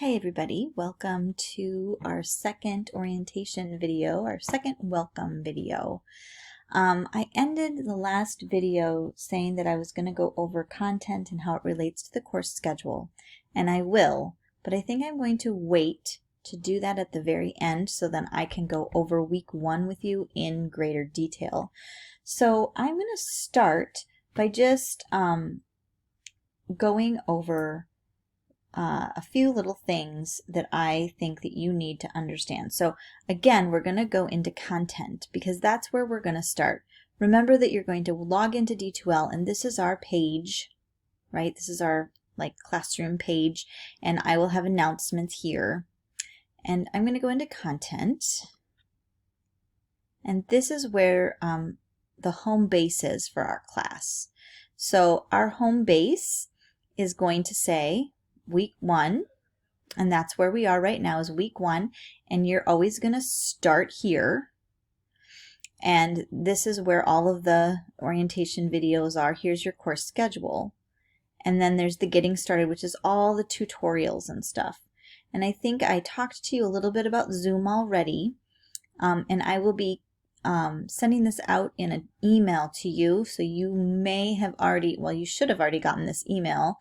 Hey everybody, welcome to our second orientation video, our second welcome video. I ended the last video saying that I was going to go over content and how it relates to the course schedule, and I will, but I think I'm going to wait to do that at the very end so then I can go over week 1 with you in greater detail. So I'm going to start by just going over a few little things that I think that you need to understand. So again, we're going to go into content because that's where we're going to start. Remember that you're going to log into D2L and this is our page, right? This is our classroom page, and I will have announcements here. And I'm going to go into content. And this is where the home base is for our class. So our home base is going to say week 1, and that's where we are right now, is week 1, and you're always going to start here, and this is where all of the orientation videos are. Here's your course schedule, and then there's the getting started, which is all the tutorials and stuff. And I think I talked to you a little bit about Zoom already, and I will be sending this out in an email to you, so you may have already, well, you should have already gotten this email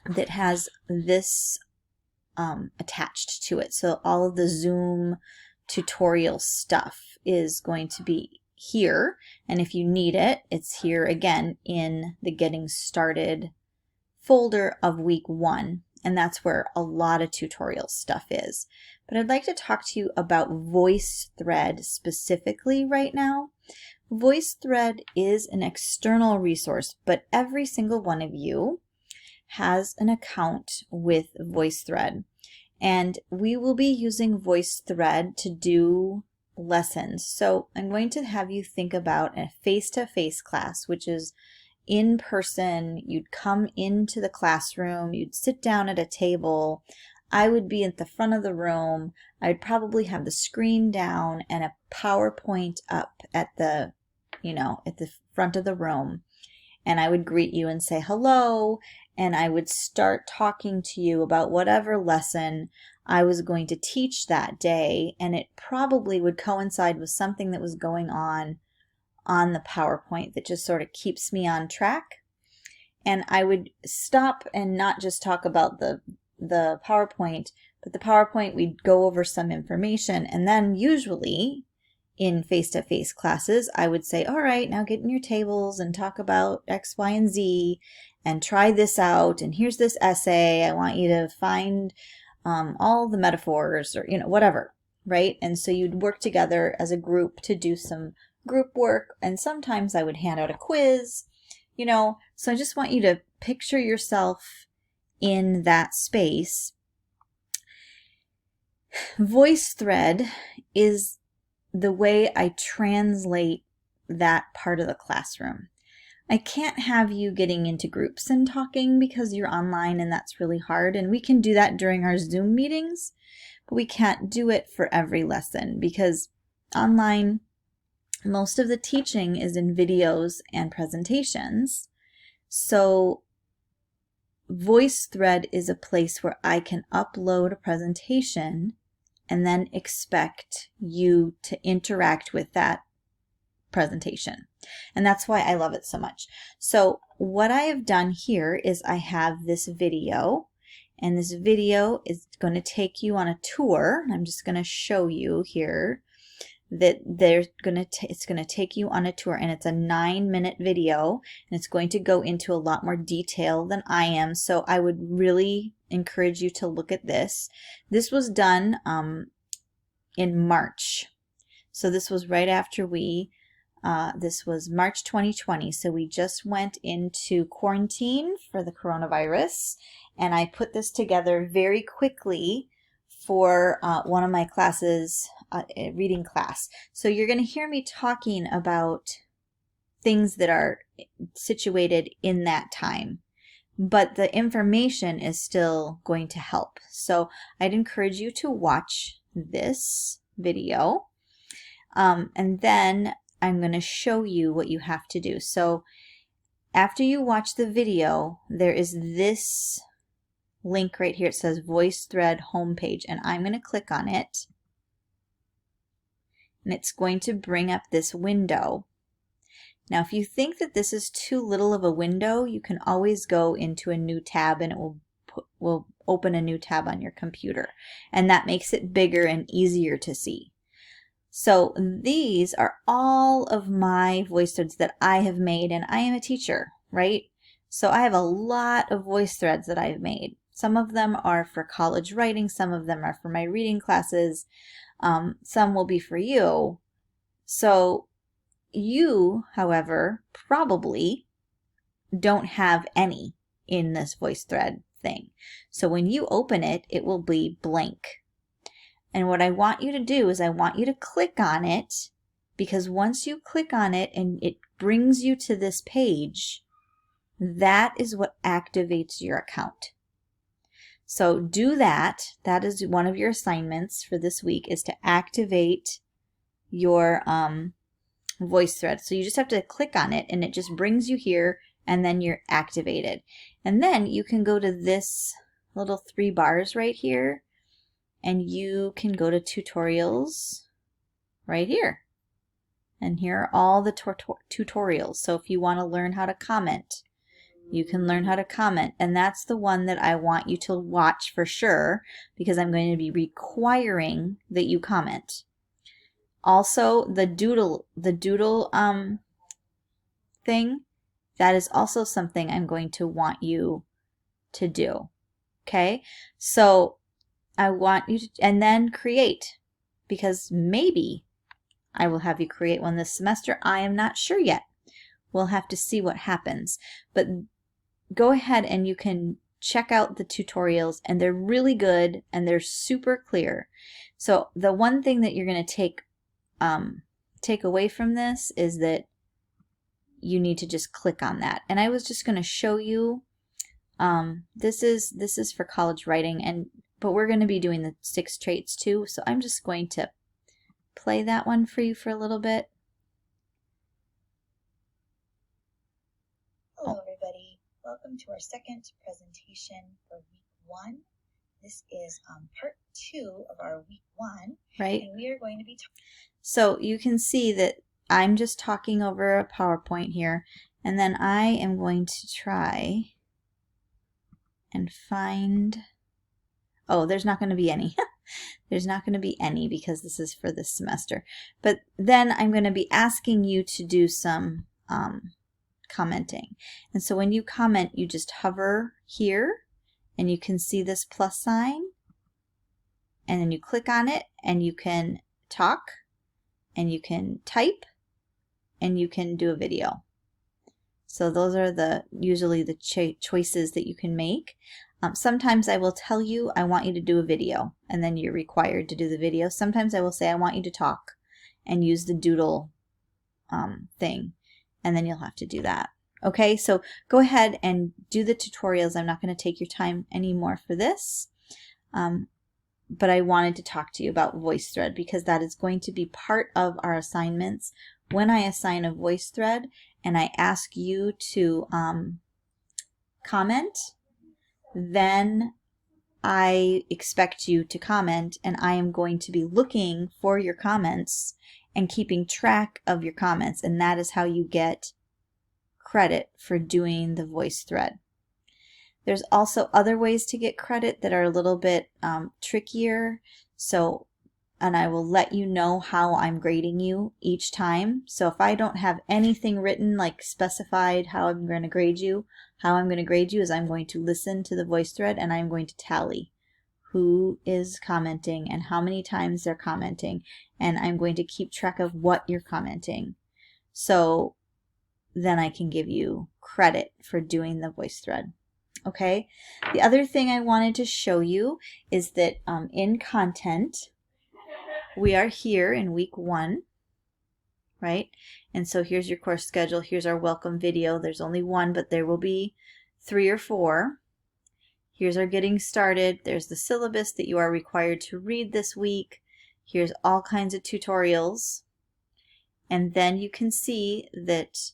that has this attached to it. So all of the Zoom tutorial stuff is going to be here, and if you need it, it's here again in the Getting Started folder of week 1, and that's where a lot of tutorial stuff is. But I'd like to talk to you about VoiceThead specifically right now. VoiceThead is an external resource, but every single one of you has an account with VoiceThead, and we will be using VoiceThead to do lessons. So I'm going to have you think about a face-to-face class, which is in person. You'd come into the classroom, you'd sit down at a table, I would be at the front of the room, I'd probably have the screen down and a PowerPoint up at the at the front of the room, and I would greet you and say hello, and I would start talking to you about whatever lesson I was going to teach that day, and it probably would coincide with something that was going on the PowerPoint that just sort of keeps me on track. And I would stop and not just talk about the PowerPoint, but the PowerPoint, we'd go over some information, and then usually in face-to-face classes, I would say, all right, now get in your tables and talk about X, Y, and Z, and try this out, and here's this essay. I want you to find all the metaphors, or whatever, right? And so you'd work together as a group to do some group work, and sometimes I would hand out a quiz, so I just want you to picture yourself in that space. VoiceThead is the way I translate that part of the classroom. I can't have you getting into groups and talking because you're online and that's really hard, and we can do that during our Zoom meetings, but we can't do it for every lesson because online most of the teaching is in videos and presentations. So VoiceThead is a place where I can upload a presentation and then expect you to interact with that presentation. And that's why I love it so much. So what I have done here is I have this video, and this video is going to take you on a tour. I'm just going to show you here that it's going to take you on a tour, and it's a 9-minute video, and it's going to go into a lot more detail than I am. So I would really encourage you to look at this. This was done in March. So this was right after this was March 2020. So we just went into quarantine for the coronavirus, and I put this together very quickly for one of my classes, reading class. So you're going to hear me talking about things that are situated in that time, but the information is still going to help. So I'd encourage you to watch this video, and then I'm going to show you what you have to do. So after you watch the video, there is this link right here. It says VoiceThread homepage, and I'm going to click on it. And it's going to bring up this window. Now, if you think that this is too little of a window, you can always go into a new tab and it will open a new tab on your computer. And that makes it bigger and easier to see. So these are all of my voice threads that I have made, and I am a teacher, right? So I have a lot of voice threads that I've made. Some of them are for college writing, some of them are for my reading classes, some will be for you. So you, however, probably don't have any in this VoiceThread thing. So when you open it, it will be blank. And what I want you to do is I want you to click on it, because once you click on it and it brings you to this page, that is what activates your account. So do that. That is one of your assignments for this week, is to activate your VoiceThread. So you just have to click on it and it just brings you here, and then you're activated. And then you can go to this little 3 bars right here, and you can go to tutorials right here. And here are all the tutorials. So if you want to learn how to comment, you can learn how to comment. And that's the one that I want you to watch for sure, because I'm going to be requiring that you comment. Also, the doodle thing, that is also something I'm going to want you to do. Okay? So I want you to, and then create, because maybe I will have you create one this semester. I am not sure yet. We'll have to see what happens. But go ahead and you can check out the tutorials, and they're really good and they're super clear. So the one thing that you're going to take away from this is that you need to just click on that. And I was just going to show you, this is for college writing, but we're going to be doing the 6 traits too. So I'm just going to play that one for you for a little bit. Hello everybody, welcome to our second presentation for week 1. This is part 2 of our week 1, right? And we are going to be so you can see that I'm just talking over a PowerPoint here, and then I am going to try and find, oh, there's not going to be any. There's not going to be any because this is for this semester. But then I'm going to be asking you to do some commenting. And so when you comment, you just hover here and you can see this plus sign, and then you click on it and you can talk and you can type and you can do a video. So those are usually the choices that you can make. Sometimes I will tell you I want you to do a video, and then you're required to do the video. Sometimes I will say I want you to talk and use the doodle thing, and then you'll have to do that. Okay, so go ahead and do the tutorials. I'm not going to take your time anymore for this, but I wanted to talk to you about VoiceThread, because that is going to be part of our assignments. When I assign a VoiceThread and I ask you to comment, then I expect you to comment, and I am going to be looking for your comments and keeping track of your comments, and that is how you get credit for doing the VoiceThread. There's also other ways to get credit that are a little bit trickier, and I will let you know how I'm grading you each time. So if I don't have anything written, like specified how I'm going to grade you, is I'm going to listen to the VoiceThread and I'm going to tally who is commenting and how many times they're commenting, and I'm going to keep track of what you're commenting. So then I can give you credit for doing the VoiceThread. Okay? The other thing I wanted to show you is that in content, we are here in week 1, right? And so here's your course schedule. Here's our welcome video. There's only 1, but there will be 3 or 4. Here's our getting started. There's the syllabus that you are required to read this week. Here's all kinds of tutorials. And then you can see that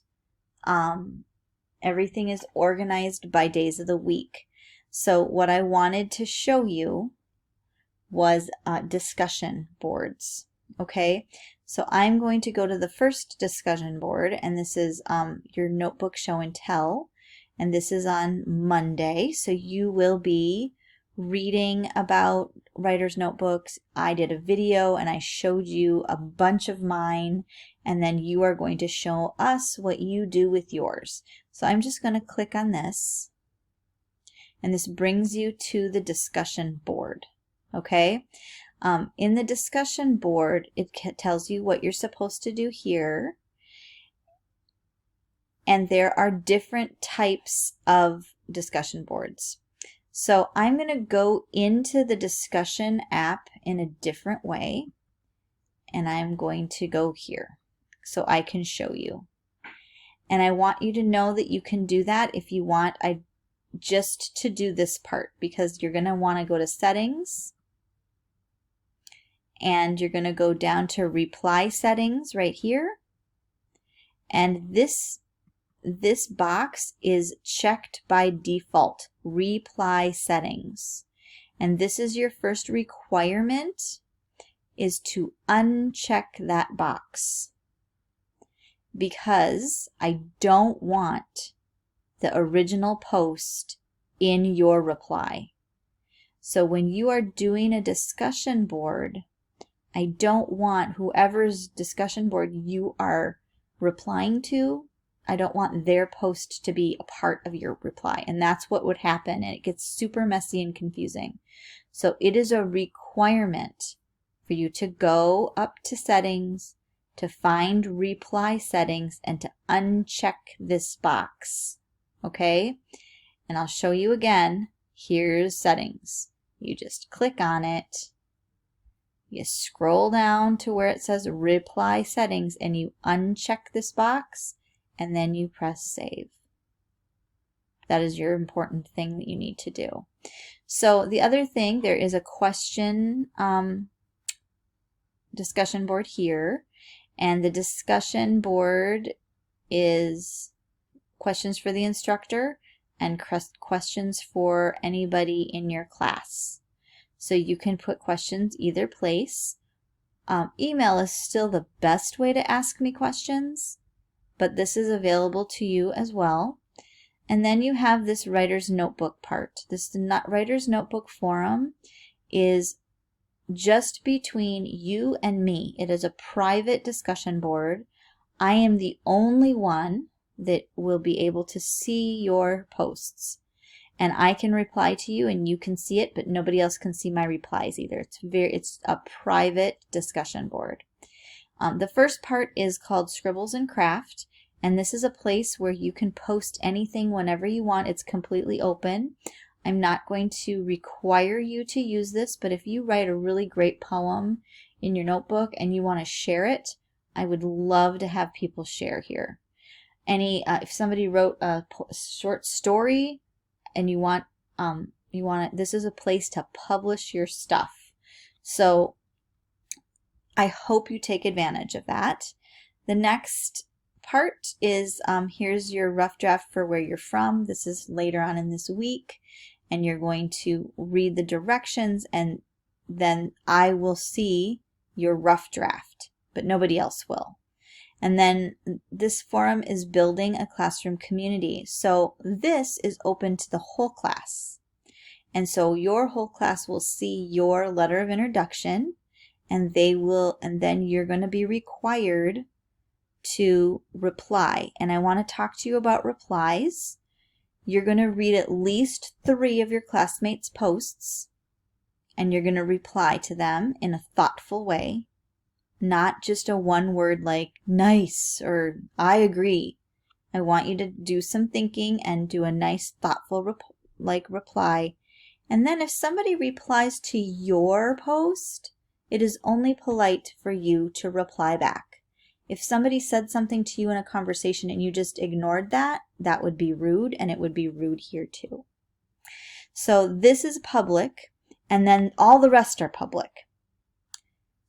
everything is organized by days of the week. So what I wanted to show you was discussion boards. Okay, so I'm going to go to the first discussion board, and this is your notebook show and tell, and this is on Monday. So you will be reading about writer's notebooks. I did a video and I showed you a bunch of mine, and then you are going to show us what you do with yours. So I'm just going to click on this, and this brings you to the discussion board. Okay, in the discussion board, it tells you what you're supposed to do here, and there are different types of discussion boards. So I'm going to go into the discussion app in a different way, and I'm going to go here so I can show you. And I want you to know that you can do that if you want. Just to do this part, because you're going to want to go to settings, and you're going to go down to reply settings right here, and this box is checked by default, reply settings, and this is your first requirement, is to uncheck that box, because I don't want the original post in your reply. So when you are doing a discussion board, I don't want whoever's discussion board you are replying to, I don't want their post to be a part of your reply. And that's what would happen, and it gets super messy and confusing. So it is a requirement for you to go up to settings, to find reply settings, and to uncheck this box. Okay? And I'll show you again. Here's settings. You just click on it. You scroll down to where it says reply settings, and you uncheck this box, and then you press save. That is your important thing that you need to do. So the other thing, there is a question discussion board here, and the discussion board is questions for the instructor and questions for anybody in your class. So you can put questions either place. Email is still the best way to ask me questions, but this is available to you as well. And then you have this writer's notebook part. This writer's notebook forum is just between you and me. It is a private discussion board. I am the only one that will be able to see your posts, and I can reply to you and you can see it, but nobody else can see my replies either. It's a private discussion board. The first part is called Scribbles and Craft, and this is a place where you can post anything whenever you want. It's completely open. I'm not going to require you to use this, but if you write a really great poem in your notebook and you want to share it, I would love to have people share here. If somebody wrote a short story and you want it, this is a place to publish your stuff. So I hope you take advantage of that. The next part is here's your rough draft for where you're from. This is later on in this week, and you're going to read the directions, and then I will see your rough draft, but nobody else will. And then this forum is building a classroom community. So this is open to the whole class. And so your whole class will see your letter of introduction, and then you're going to be required to reply. And I want to talk to you about replies. You're going to read at least 3 of your classmates' posts, and you're going to reply to them in a thoughtful way. Not just a one word like nice or I agree. I want you to do some thinking and do a nice thoughtful reply. And then if somebody replies to your post, it is only polite for you to reply back. If somebody said something to you in a conversation and you just ignored that, that would be rude, and it would be rude here too. So this is public, and then all the rest are public.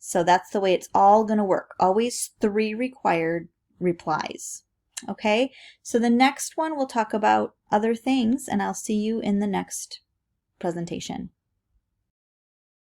So that's the way it's all going to work. Always 3 required replies. Okay, so the next one we'll talk about other things, and I'll see you in the next presentation.